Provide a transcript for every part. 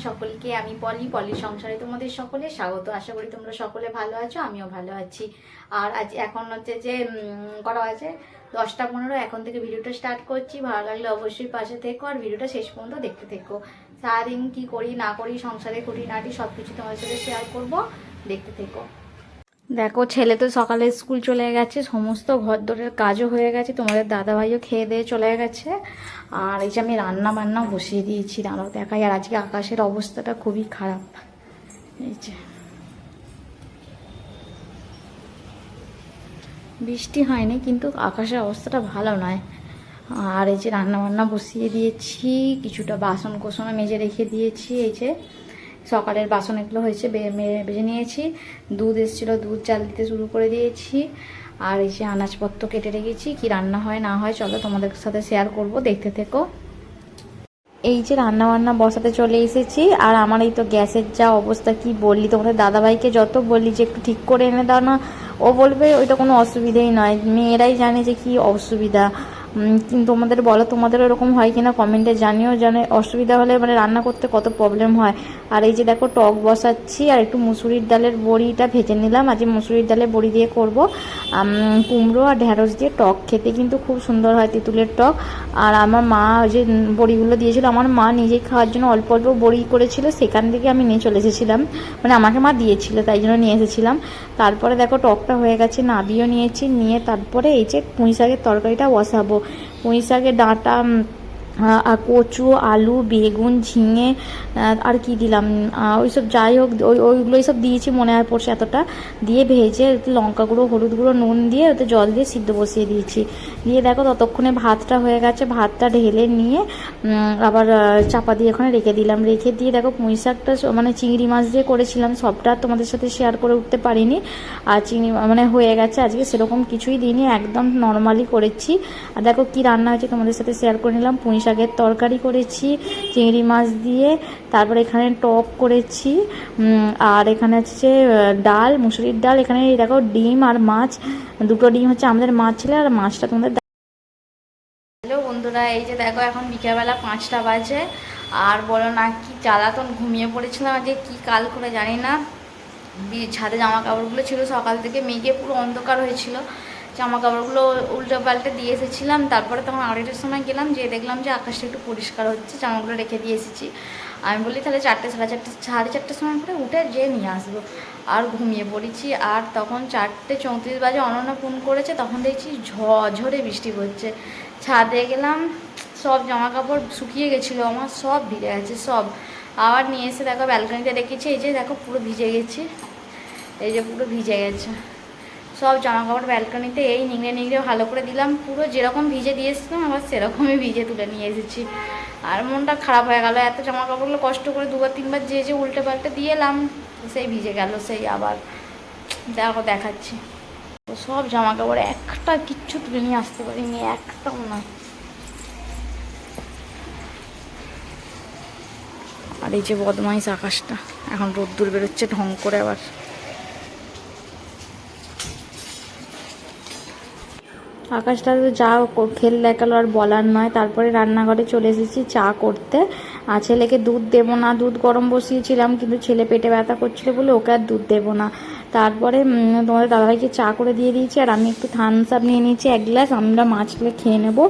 সকলকে। আমি পলি সংসারে তোমাদের সকলে স্বাগত। আশা করি তোমরা সকলে ভালো আছো, আমিও ভালো আছি। আর আজ এখন হচ্ছে যে কটা আছে 10টা 15। এখন থেকে ভিডিওটা স্টার্ট করছি। ভালো লাগলে অবশ্যই পাশে থেকো আর ভিডিওটা শেষ পর্যন্ত দেখতে থেকো। সারাদিন কি করি না করি, সংসারে খুঁটিনাটি সব কিছু তোমাদের সাথে শেয়ার করবো, দেখতে থেকো। দেখো, ছেলে তো সকালে স্কুল চলে গেছে, সমস্ত ঘর দরের কাজও হয়ে গেছে, তোমাদের দাদাভাইও খেয়ে দিয়ে চলে গেছে। আর এই যে আমি রান্না বান্না বসিয়ে দিয়েছি, দাঁড়াও দেখাই। আর আজকে আকাশের অবস্থাটা খুবই খারাপ। এই যে বৃষ্টি হয়নি, কিন্তু আকাশের অবস্থাটা ভালো নয়। আর এই যে রান্না বান্না বসিয়ে দিয়েছি, কিছুটা বাসন কোসনে মেজে রেখে দিয়েছি। এই যে সকালের বাসন এগুলো হয়েছে, বেজে নিয়েছি। দুধ এসেছিলো, দুধ চাল দিতে শুরু করে দিয়েছি। আর এই যে আনাজপত্র কেটে রেখেছি। কি রান্না হয় না হয় চলো তোমাদের সাথে শেয়ার করব, দেখতে থেকো। এই যে রান্না বান্না বসাতে চলে এসেছি। আর আমার এই তো গ্যাসের যা অবস্থা, কি বললি, তোমাদের দাদাভাইকে যত বললি যে একটু ঠিক করে এনে দাও না, ও বলবে ওইটা কোনো অসুবিধাই নয়, মেয়েরাই জানে যে কি অসুবিধা। কিন্তু তোমাদের বলো, তোমাদের ওরকম হয় কিনা কমেন্টে জানিও, জানে অসুবিধা হলে মানে রান্না করতে কত প্রবলেম হয়। আর এই যে দেখো টক বসাচ্ছি, আর একটু মুসুরির ডালের বড়িটা ভেজে নিলাম। আজ মুসুরির ডালের বড়ি দিয়ে করব কুমড়ো আর ঢেঁড়স দিয়ে টক, খেতে কিন্তু খুব সুন্দর হয়, তেঁতুলের টক। আর আমার মা যে বড়িগুলো দিয়েছিল, আমার মা নিজেই খাওয়ার জন্য অল্প অল্প বড়ি করেছিল, সেখান থেকে আমি নিয়ে চলে এসেছিলাম। মানে আমাকে মা দিয়েছিল, তাই জন্য নিয়ে এসেছিলাম। তারপরে দেখো টকটা হয়ে গেছে, নাবিও নিয়েছি, নিয়ে তারপরে এই যে পুঁই শাকের তরকারিটা বসাবো। পুঁই শাকের ডাঁটা, আর কচু, আলু, বেগুন, ঝিঙে, আর কি দিলাম, ওইসব যাই হোক ওইগুলোই সব দিয়েছি, মনে হয় পড়ছে এতটা। দিয়ে ভেজে লঙ্কা গুঁড়ো, হলুদ গুঁড়ো, নুন দিয়ে ওতে জল দিয়ে সিদ্ধ বসিয়ে দিয়েছি। দিয়ে দেখো ততক্ষণে ভাতটা হয়ে গেছে, ভাতটা ঢেলে নিয়ে আবার চাপা দিয়ে ওখানে রেখে দিলাম। রেখে দিয়ে দেখো পুঁই শাকটা মানে চিংড়ি মাছ দিয়ে করেছিলাম, সবটা তোমাদের সাথে শেয়ার করে উঠতে পারিনি। আর চিংড়ি মানে হয়ে গেছে, আজকে সেরকম কিছুই দিইনি, একদম নর্মালি করেছি। আর দেখো কি রান্না হয়েছে তোমাদের সাথে শেয়ার করে নিলাম। পুঁই শাকের তরকারি করেছি চিংড়ি মাছ দিয়ে, তারপরে এখানে টক করেছি, আর এখানে হচ্ছে ডাল, মুসুরির ডাল। এখানে দেখো ডিম আর মাছ, দুটো ডিম হচ্ছে আমাদের মাছ ছিল, আর মাছটা তোমাদের। হ্যালো বন্ধুরা, এই যে দেখো এখন বিকেলবেলা 5টা বাজে। আর বলো না, কি জ্বালাতন, ঘুমিয়ে পড়েছিলাম আজকে, কি কাল করে জানি না। ছাদে জামা কাপড়গুলো ছিল, সকাল থেকে মেঘে পুরো অন্ধকার হয়েছিল, জামা কাপড়গুলো উল্টো পাল্টে দিয়ে এসেছিলাম। তারপরে তখন 2টার সময় গেলাম, যে দেখলাম যে আকাশটা একটু পরিষ্কার হচ্ছে, জামাগুলো রেখে দিয়ে এসেছি। আমি বলি তাহলে 4টে সাড়ে 4টের সময় করে উঠে যেয়ে নিয়ে আসবো। আর ঘুমিয়ে পড়েছি। আর তখন 4টে 34 বাজে অনন্যা ফোন করেছে, তখন দেখছি ঝড়ে বৃষ্টি পড়ছে। ছাদে গেলাম, সব জামা কাপড় শুকিয়ে গেছিলো আমার, সব ভিজে গেছে সব। আবার নিয়ে এসে দেখো ব্যালকনিতে রেখেছি। এই যে দেখো পুরো ভিজে গেছি, এই যে পুরো ভিজে গেছে সব জামা কাপড় ব্যালকনিতে। এই নিংড়ে নিংড়ে ভালো করে দিলাম, পুরো যেরকম ভিজে দিয়ে এসেছিলাম আবার সেরকমই ভিজে তুলে নিয়ে এসেছি। আর মনটা খারাপ হয়ে গেল, এত জামা কাপড়গুলো কষ্ট করে 2বার 3বার যে উল্টে পাল্টে দিয়ে এলাম, সেই ভিজে গেল। সেই আবার দেখো দেখাচ্ছি, সব জামা কাপড় একটা কিচ্ছু তুলে নিয়ে আসতে পারিনি, একটাও না। আর এই যে বদমাইশ আকাশটা, এখন রোদ্দুর বেরোচ্ছে ঢং করে। আবার আকাশটা তো যা খেল দেখালো আর বলার নয়। তারপরে রান্নাঘরে চলে এসেছি চা করতে। আর ছেলেকে দুধ দেবো না, দুধ গরম বসিয়েছিলাম, কিন্তু ছেলে পেটে ব্যথা করছিল বলে ওকে আর দুধ দেবো না। তারপরে তোমাদের দাদাভাইকে চা করে দিয়ে দিয়েছি, আর আমি একটু থামস আপ নিয়ে নিয়েছি 1 গ্লাস, আমরা মাছগুলো খেয়ে নেবো।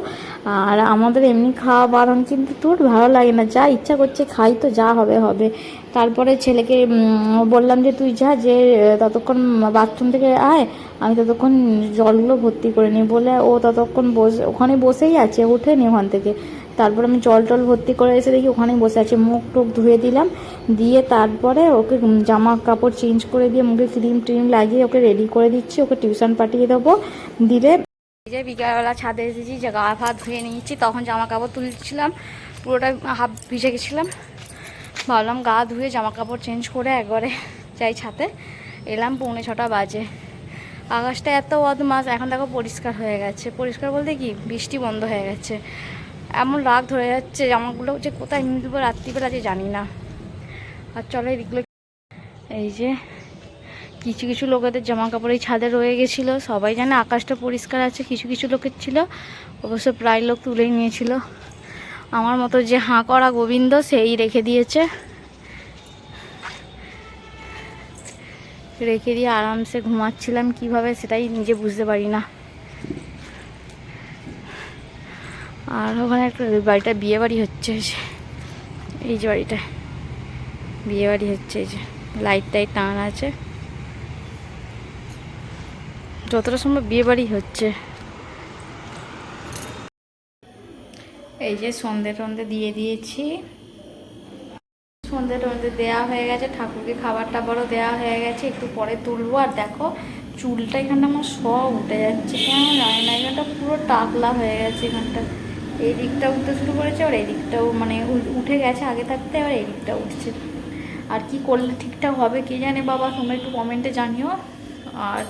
আর আমাদের এমনি খাওয়া বারণ, কিন্তু তোর ভালো লাগে না, যা ইচ্ছা করছে খাই, তো যা হবে হবে। তারপরে ছেলেকে বললাম যে তুই যা, যে ততক্ষণ বাথরুম থেকে আয়, আমি ততক্ষণ জলগুলো ভর্তি করে নিই বলে, ও ততক্ষণ ওখানে বসেই আছে, ওঠেনি ওখান থেকে। তারপর আমি জল টল ভর্তি করে এসে দেখি ওখানেই বসে আছে। মুখ টুক ধুয়ে দিলাম, দিয়ে তারপরে ওকে জামা কাপড় চেঞ্জ করে দিয়ে মুখে ক্রিম ট্রিম লাগিয়ে ওকে রেডি করে দিচ্ছি, ওকে টিউশন পাঠিয়ে দেবো। দিলে এই যে বিকালবেলা ছাদে এসেছি, যে গা ভাত ধুয়ে নিয়েছি, তখন জামা কাপড় তুলছিলাম, পুরোটা হাফ ভিজে গেছিলাম। ভাবলাম গা ধুয়ে জামা কাপড় চেঞ্জ করে একবারে যাই ছাদে। এলাম 6:45 বাজে। আকাশটা এত বদমাস, এখন দেখো পরিষ্কার হয়ে গেছে। পরিষ্কার বলতে কি, বৃষ্টি বন্ধ হয়ে গেছে। এমন রাগ ধরে যাচ্ছে, জামাগুলো যে কোথায় নিয়ে দেবো রাত্রিবেলা যে জানি না। আর চলো এদিকগুলো, এই যে কিছু কিছু লোকেদের জামা কাপড় এই ছাদে রয়ে গেছিলো। সবাই জানে আকাশটা পরিষ্কার আছে, কিছু কিছু লোকের ছিল, অবশ্য প্রায় লোক তুলেই নিয়েছিল। আমার মতো যে হাঁ করা গোবিন্দ, সেই রেখে দিয়েছে। রেখে দিয়ে আরামসে ঘুমাচ্ছিলাম, কিভাবে সেটাই নিজে বুঝতে পারি না। আর ওখানে একটা বাড়িটা বিয়ে বাড়ি হচ্ছে, এই যে বাড়িটা বিয়ে বাড়ি হচ্ছে, এই যে লাইট টাইট টাঙানো আছে, যতটা সম্ভব বিয়ে বাড়ি হচ্ছে। এই যে সন্ধে টন্ধে দিয়ে দিয়েছি, সন্ধে টন্ধে দেওয়া হয়ে গেছে, ঠাকুরকে খাবার টাবারও দেওয়া হয়ে গেছে, একটু পরে তুলবো। আর দেখো চুলটা এখানটা আমার সব উঠে যাচ্ছে, কেন জানি না, এখানটা পুরো টাকলা হয়ে গেছে, এখানটা এই দিকটা উঠতে শুরু করেছে, আর এই দিকটাও মানে উঠে গেছে আগে থাকতে, আর এই দিকটা উঠছে। আর কি করলে ঠিকঠাক হবে কে জানে বাবা, তোমরা একটু কমেন্টে জানিও। আর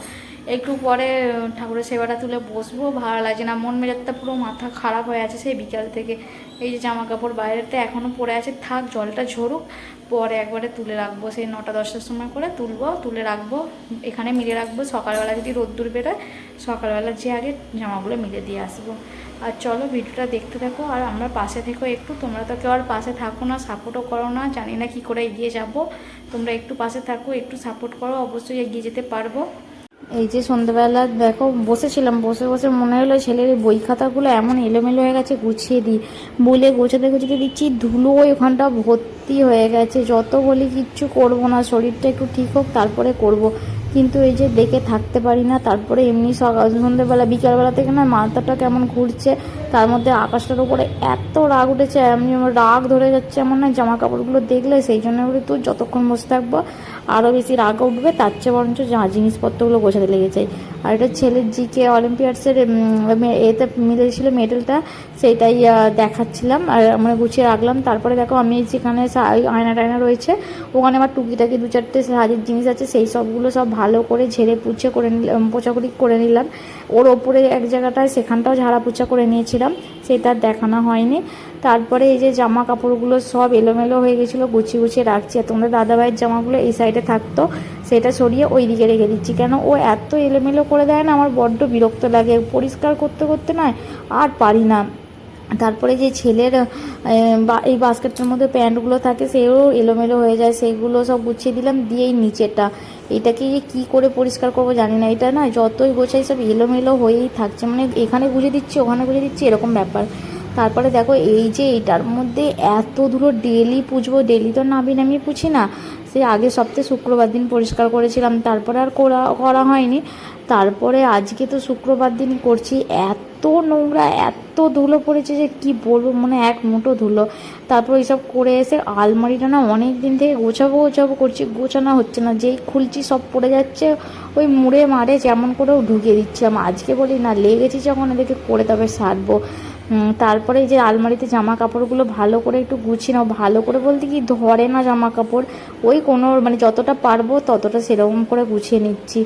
একটু পরে ঠাকুরের সেবাটা তুলে বসবো, ভালো লাগছে না, মন মেজাজটা পুরো মাথা খারাপ হয়ে আছে সেই বিকাল থেকে। এই যে জামা কাপড় বাইরেতে এখনও পড়ে আছে, থাক জলটা ঝরুক, পরে একবারে তুলে রাখবো, সেই 9টা-10টার সময় করে তুলবো, তুলে রাখবো, এখানে মিলে রাখবো। সকালবেলা যদি রোদ্দুর বেরোয়, সকালবেলা যে আগে জামাগুলো মিলে দিয়ে আসবো। আর চলো ভিডিওটা দেখতে থাকো, আর আমরা পাশে থেকো একটু, তোমরা তো কেউ আর পাশে থাকো না, সাপোর্টও করো না, জানি না কী করে এগিয়ে যাব। তোমরা একটু পাশে থাকো, একটু সাপোর্ট করো, অবশ্যই এগিয়ে যেতে পারবো। এই যে সন্ধ্যেবেলা দেখো বসেছিলাম, বসে বসে মনে হলো ছেলের বই খাতাগুলো এমন এলোমেলো হয়ে গেছে, গুছিয়ে দিই বলে গোছাতে গোছাতে দিচ্ছি, ধুলো ওখানটা ভর্তি হয়ে গেছে। যত বলি কিচ্ছু করবো না, শরীরটা একটু ঠিক হোক তারপরে করব, কিন্তু এই যে দেখে থাকতে পারি না। তারপরে এমনি সন্ধ্যেবেলা বিকালবেলা থেকে না মাথাটা কেমন ঘুরছে, তার মধ্যে আকাশটার উপরে এত রাগ উঠেছে, এমনি আমার রাগ ধরে যাচ্ছে এমন না, জামা কাপড়গুলো দেখলে সেই জন্য বলি তুই যতক্ষণ বসে থাকবো আরও বেশি রাগ উঠবে, তার চেয়ে বরঞ্চ জিনিসপত্রগুলো গোছাতে লেগে যায়। আর এটা ছেলের জিকে অলিম্পিয়াডসের এতে মিলেছিল মেডেলটা, সেইটাই দেখাচ্ছিলাম আর আমরা গুছিয়ে রাখলাম। তারপরে দেখো আমি যেখানে আয়না টায়না রয়েছে ওখানে আমার টুকিটাকি 2-4টে সাজের জিনিস আছে, সেই সবগুলো সব ভালো করে ঝেড়ে পুছে করে নিলাম, পোছাকুড়ি করে নিলাম। ওর ওপরে এক জায়গাটায় সেখানটাও ঝাড়া পোছা করে নিয়েছিলাম, সেটা দেখানো হয়নি। তারপরে এই যে জামা কাপড়গুলো সব এলোমেলো হয়ে গেছিলো, গুছিয়ে গুছিয়ে রাখছি। আর তোমাদের দাদাভাইয়ের জামাগুলো এই সাইডে থাকতো, সেটা সরিয়ে ওই দিকে রেখে দিচ্ছি, কেন ও এত এলোমেলো করে দেয় না, আমার বড্ড বিরক্ত লাগে, পরিষ্কার করতে করতে নয় আর পারি না। তারপরে যে ছেলের এই বাস্কেটটার মধ্যে প্যান্টগুলো থাকে সেও এলোমেলো হয়ে যায়, সেইগুলো সব গুছিয়ে দিলাম। দিয়েই নিচেটা এটাকে কী করে পরিষ্কার করবো জানি না, এটা না যতই গোছাই সব এলোমেলো হয়েই থাকছে, মানে এখানে গুঁজে দিচ্ছি ওখানে গুঁজে দিচ্ছি এরকম ব্যাপার। তারপরে দেখো এই যে এইটার মধ্যে এত ধুলো, ডেলি পুছবো, ডেলি তো নামিয়ে পুছি না, সেই আগে সপ্তাহে শুক্রবার দিন পরিষ্কার করেছিলাম, তারপরে আর করা হয়নি। তারপরে আজকে তো শুক্রবার দিনই করছি, এত নোংরা এত ধুলো পড়েছে যে কি বলবো, মানে এক মুঠো ধুলো। তারপর এইসব করে এসে আলমারিটা না অনেক দিন থেকে গোছাবো করছি, গোছানো হচ্ছে না, যেই খুলছি সব পড়ে যাচ্ছে, ওই মুড়ে মারে যেমন করেও ঢুকিয়ে দিচ্ছিলাম। আজকে বলি না, লেগেছি যখন এদেরকে করে তবে সারবো। তারপরে এই যে আলমারিতে জামা কাপড়গুলো ভালো করে একটু গুছিয়ে নাও, ভালো করে বলতে কি ধরে না জামা কাপড়, ওই কোনো মানে যতটা পারবো ততটা সেরকম করে গুছিয়ে নিচ্ছি।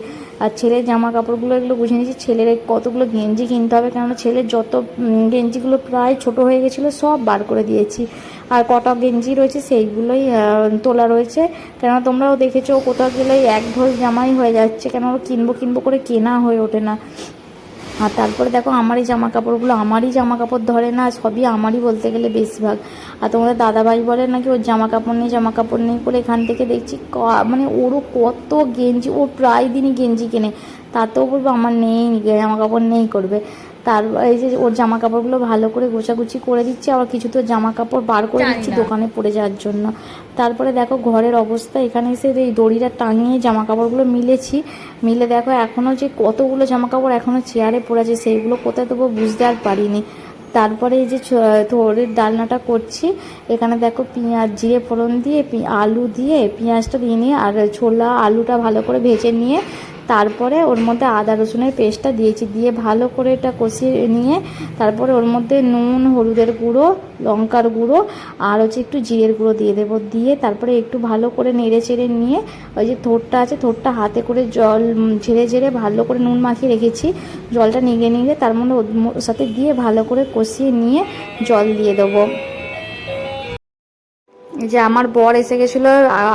আর ছেলের জামা কাপড়গুলো এগুলো গুছিয়ে নিচ্ছি। ছেলের কতগুলো গেঞ্জি কিনতে হবে, কেননা ছেলের যত গেঞ্জিগুলো প্রায় ছোট হয়ে গেছিলো সব বার করে দিয়েছি, আর কটা গেঞ্জি রয়েছে সেইগুলোই তোলা রয়েছে, কেননা তোমরাও দেখেছো কোথাও গেলেই এক ঢোল জামাই হয়ে যাচ্ছে, কেন কিনবো করে কেনা হয়ে ওঠে না। আর তারপরে দেখো আমারই জামা কাপড়গুলো, আমারই জামা কাপড় ধরে না, সবই আমারই বলতে গেলে বেশিরভাগ। আর তোমাদের দাদাভাই বলে নাকি ওর জামা কাপড় নেই করে, এখান থেকে দেখছি মানে ওরও কত গেঞ্জি, ও প্রায় দিনই গেঞ্জি কেনে, তাতেও বলবো আমার নেই, জামা কাপড় নেই করবে। এই যে ওর জামা কাপড়গুলো ভালো করে গোছাগুছি করে দিচ্ছি, আবার কিছু তো জামা কাপড় বার করে দিচ্ছি দোকানে পড়ে যাওয়ার জন্য। তারপরে দেখো ঘরের অবস্থা, এখানে এসে এই দড়িটা টাঙিয়ে জামা কাপড়গুলো মিলে দেখো এখনও যে কতগুলো জামা কাপড় এখনও চেয়ারে পড়ে আছে, সেইগুলো কোথায় দেবো বুঝতে আর পারিনি। তারপরে এই যে থোড়ের ডালনাটা করছি, এখানে দেখো পেঁয়াজ জিরে ফোড়ন দিয়ে আলু দিয়ে পেঁয়াজটা দিয়ে নিয়ে আর ছোলা আলুটা ভালো করে ভেজে নিয়ে তারপরে ওর মধ্যে আদা রসুনের পেস্টটা দিয়েছি, দিয়ে ভালো করে এটা কষিয়ে নিয়ে তারপরে ওর মধ্যে নুন, হলুদের গুঁড়ো, লঙ্কার গুঁড়ো আর একটু জিরের গুঁড়ো দিয়ে দেবো, দিয়ে তারপরে একটু ভালো করে নেড়ে চেড়ে নিয়ে ওই যে থোড়টা আছে থোড়টা হাতে করে জল ঝেড়ে ভালো করে নুন মাখিয়ে রেখেছি, জলটা নিয়ে তার মধ্যে ওর সাথে দিয়ে ভালো করে কষিয়ে নিয়ে জল দিয়ে দেবো। যে আমার বর এসে গেছিলো,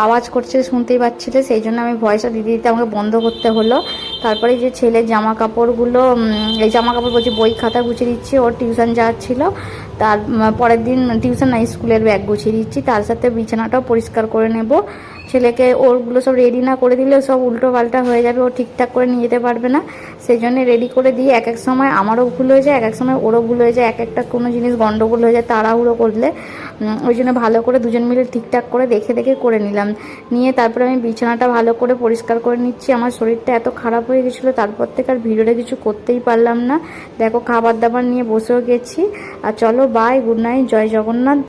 আওয়াজ করছে শুনতেই পাচ্ছিলে, সেই জন্য আমি ভয়েসটা দিতে আমাকে বন্ধ করতে হলো। তারপরে যে ছেলের জামা কাপড়গুলো, এই জামা কাপড় বলছি বই খাতা গুছিয়ে দিচ্ছি, ওর টিউশন যাওয়ার ছিল। তার পরের দিন টিউশন না স্কুলের ব্যাগ গুছিয়ে দিচ্ছি, তার সাথে বিছানাটাও পরিষ্কার করে নেব। ছেলেকে ওরগুলো সব রেডি না করে দিলে সব উল্টো পাল্টা হয়ে যাবে, ও ঠিকঠাক করে নিয়ে যেতে পারবে না। সেই জন্য রেডি করে দিয়ে এক এক সময় আমারও ভুল হয়ে যায়, এক এক সময় ওরও ভুল হয়ে যায়, এক একটা কোনো জিনিস গন্ডগোল হয়ে যায় তাড়াহুড়ো করলে। ওই জন্য ভালো করে দুজন মিলে ঠিকঠাক করে দেখে দেখে করে নিলাম। নিয়ে তারপরে আমি বিছানাটা ভালো করে পরিষ্কার করে নিচ্ছি। আমার শরীরটা এত খারাপ হয়ে গেছিলো, তারপর থেকে আর ভিডিওটা কিছু করতেই পারলাম না। দেখো খাবার দাবার নিয়ে বসেও গেছি। আর চলো বাই, গুড নাইট, জয় জগন্নাথ।